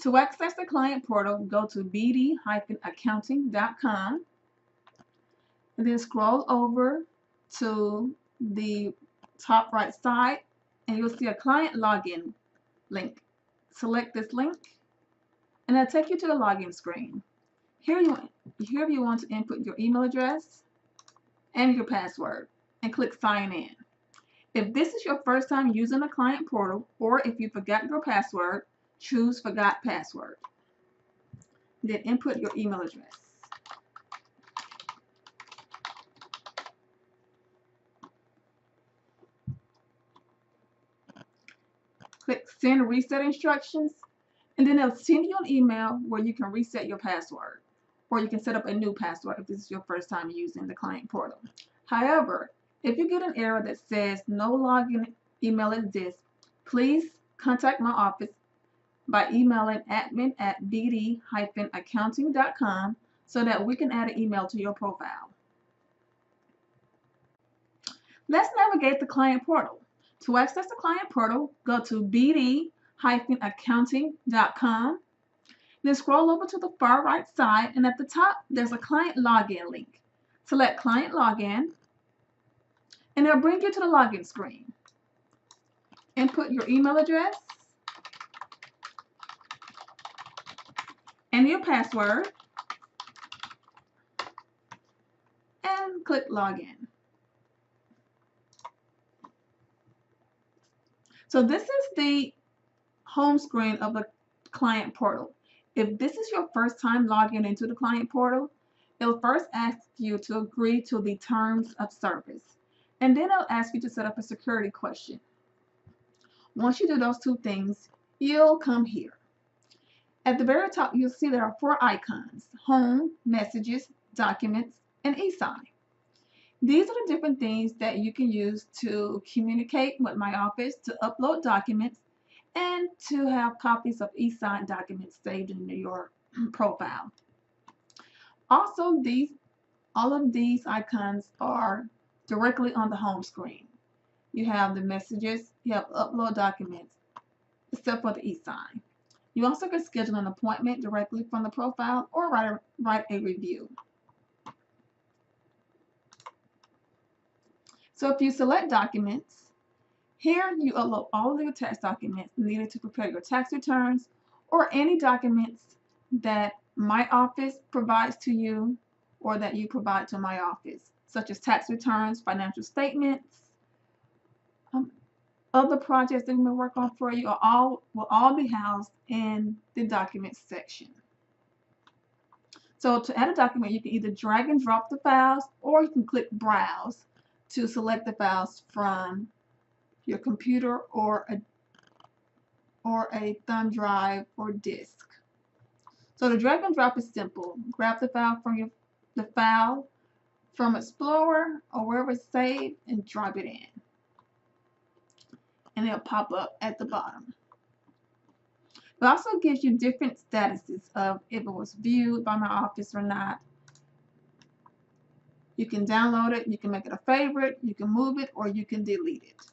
To access the client portal, go to bd-accounting.com and then scroll over to the top right side and you'll see a client login link. Select this link and it'll take you to the login screen. Here you want to input your email address and your password and click sign in. If this is your first time using the client portal or if you forgot your password, choose forgot password. Then input your email address. Click send reset instructions and then it'll send you an email where you can reset your password or you can set up a new password if this is your first time using the client portal. However, if you get an error that says no login email exists, please contact my office by emailing admin@bd-accounting.com so that we can add an email to your profile. Let's navigate the client portal. To access the client portal, go to bd-accounting.com. Then scroll over to the far right side and at the top there's a client login link. Select client login and it'll bring you to the login screen. Input your email address and your password and click login. So this is the home screen of the client portal. If this is your first time logging into the client portal, it'll first ask you to agree to the terms of service. And then it'll ask you to set up a security question. Once you do those two things, you'll come here. At the very top, you'll see there are 4 icons: home, messages, documents, and e-sign. These are the different things that you can use to communicate with my office, to upload documents, and to have copies of e-sign documents saved in your profile. Also, all of these icons are directly on the home screen. You have the messages, you have upload documents, except for the e-sign. You also can schedule an appointment directly from the profile or write a review. So if you select documents, here you upload all of your tax documents needed to prepare your tax returns or any documents that my office provides to you or that you provide to my office, such as tax returns, financial statements, other projects that we may work on for you will all be housed in the documents section. So to add a document, you can either drag and drop the files or you can click browse to select the files from your computer or a thumb drive or disk. So the drag and drop is simple. Grab the file from Explorer or wherever it's saved and drop it in. And it'll pop up at the bottom. It also gives you different statuses of if it was viewed by my office or not. You can download it, you can make it a favorite, you can move it, or you can delete it.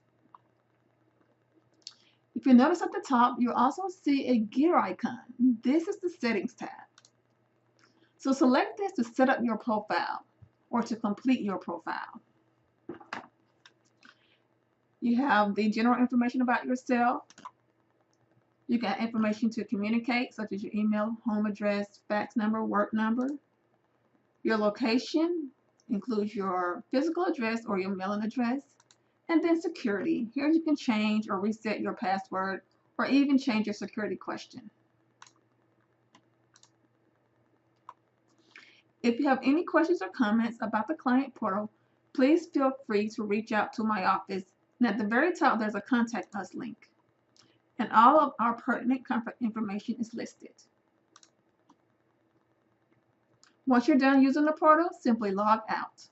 If you notice at the top, you'll also see a gear icon. This is the settings tab. So select this to set up your profile or to complete your profile. You have the general information about yourself. You got information to communicate, such as your email, home address, fax number, work number. Your location includes your physical address or your mailing address. And then security. Here you can change or reset your password or even change your security question. If you have any questions or comments about the client portal, please feel free to reach out to my office. And at the very top, there's a contact us link. And all of our pertinent information is listed. Once you're done using the portal, simply log out.